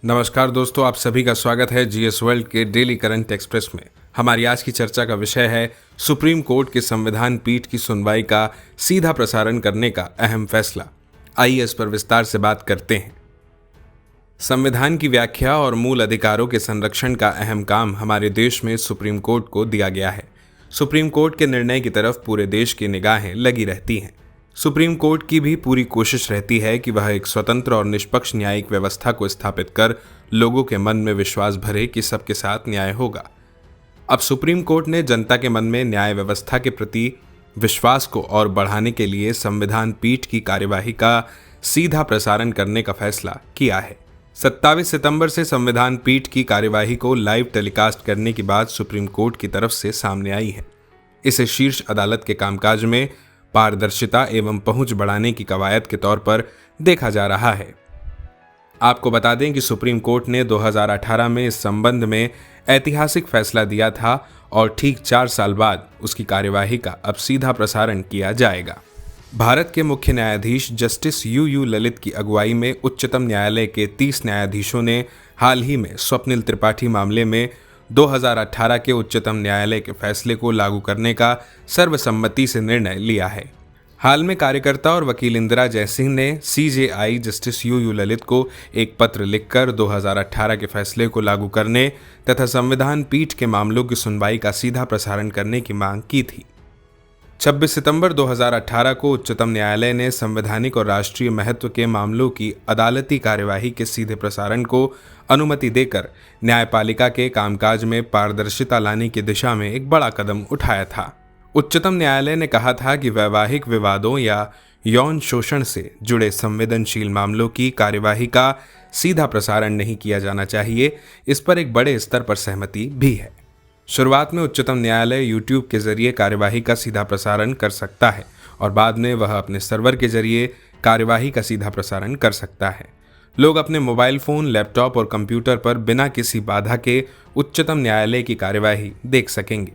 नमस्कार दोस्तों, आप सभी का स्वागत है जीएस वर्ल्ड के डेली करंट एक्सप्रेस में। हमारी आज की चर्चा का विषय है सुप्रीम कोर्ट के संविधान पीठ की सुनवाई का सीधा प्रसारण करने का अहम फैसला। आइए इस पर विस्तार से बात करते हैं। संविधान की व्याख्या और मूल अधिकारों के संरक्षण का अहम काम हमारे देश में सुप्रीम कोर्ट को दिया गया है। सुप्रीम कोर्ट के निर्णय की तरफ पूरे देश की निगाहें लगी रहती हैं। सुप्रीम कोर्ट की भी पूरी कोशिश रहती है कि वह एक स्वतंत्र और निष्पक्ष न्यायिक व्यवस्था को स्थापित कर लोगों के मन में विश्वास भरे कि सबके साथ न्याय होगा। अब सुप्रीम कोर्ट ने जनता के मन में न्याय व्यवस्था के प्रति विश्वास को और बढ़ाने के लिए संविधान पीठ की कार्यवाही का सीधा प्रसारण करने का फैसला किया है। 27 सितंबर से संविधान पीठ की कार्यवाही को लाइव टेलीकास्ट करने की बात सुप्रीम कोर्ट की तरफ से सामने आई है। इसे शीर्ष अदालत के कामकाज में पारदर्शिता एवं पहुंच बढ़ाने की कवायद के तौर पर देखा जा रहा है। आपको बता दें कि सुप्रीम कोर्ट ने 2018 में इस संबंध में ऐतिहासिक फैसला दिया था और ठीक 4 साल बाद उसकी कार्यवाही का अब सीधा प्रसारण किया जाएगा। भारत के मुख्य न्यायाधीश जस्टिस यू ललित की अगुवाई में उच्चतम न्यायालय के 30 न्यायाधीशों ने हाल ही में स्वप्निल त्रिपाठी मामले में 2018 के उच्चतम न्यायालय के फैसले को लागू करने का सर्वसम्मति से निर्णय लिया है। हाल में कार्यकर्ता और वकील इंदिरा जयसिंह ने सीजेआई जस्टिस यू ललित को एक पत्र लिखकर 2018 के फैसले को लागू करने तथा संविधान पीठ के मामलों की सुनवाई का सीधा प्रसारण करने की मांग की थी। 26 सितंबर 2018 को उच्चतम न्यायालय ने संवैधानिक और राष्ट्रीय महत्व के मामलों की अदालती कार्यवाही के सीधे प्रसारण को अनुमति देकर न्यायपालिका के कामकाज में पारदर्शिता लाने की दिशा में एक बड़ा कदम उठाया था। उच्चतम न्यायालय ने कहा था कि वैवाहिक विवादों या यौन शोषण से जुड़े संवेदनशील मामलों की कार्यवाही का सीधा प्रसारण नहीं किया जाना चाहिए। इस पर एक बड़े स्तर पर सहमति भी है। शुरुआत में उच्चतम न्यायालय यूट्यूब के जरिए कार्यवाही का सीधा प्रसारण कर सकता है और बाद में वह अपने सर्वर के जरिए कार्यवाही का सीधा प्रसारण कर सकता है। लोग अपने मोबाइल फोन, लैपटॉप और कंप्यूटर पर बिना किसी बाधा के उच्चतम न्यायालय की कार्यवाही देख सकेंगे।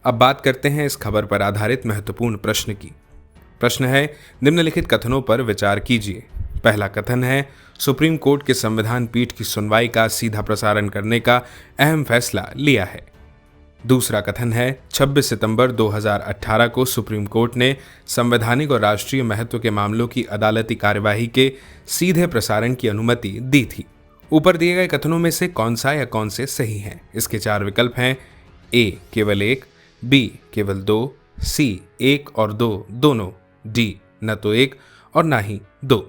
अब बात करते हैं इस खबर पर आधारित महत्वपूर्ण प्रश्न की। प्रश्न है, निम्नलिखित कथनों पर विचार कीजिए। पहला कथन है, सुप्रीम कोर्ट के संविधान पीठ की सुनवाई का सीधा प्रसारण करने का अहम फैसला लिया है। दूसरा कथन है, 26 सितंबर 2018 को सुप्रीम कोर्ट ने संवैधानिक और राष्ट्रीय महत्व के मामलों की अदालती कार्यवाही के सीधे प्रसारण की अनुमति दी थी। ऊपर दिए गए कथनों में से कौन सा या कौन से सही हैं? इसके 4 विकल्प हैं। ए केवल 1, बी केवल 2, सी 1 और 2 दोनों, डी न तो 1 और ना ही 2।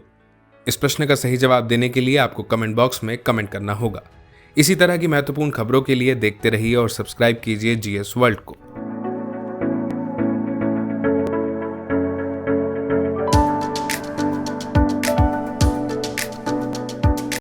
इस प्रश्न का सही जवाब देने के लिए आपको कमेंट बॉक्स में कमेंट करना होगा। इसी तरह की महत्वपूर्ण खबरों के लिए देखते रहिए और सब्सक्राइब कीजिए जीएस वर्ल्ड को।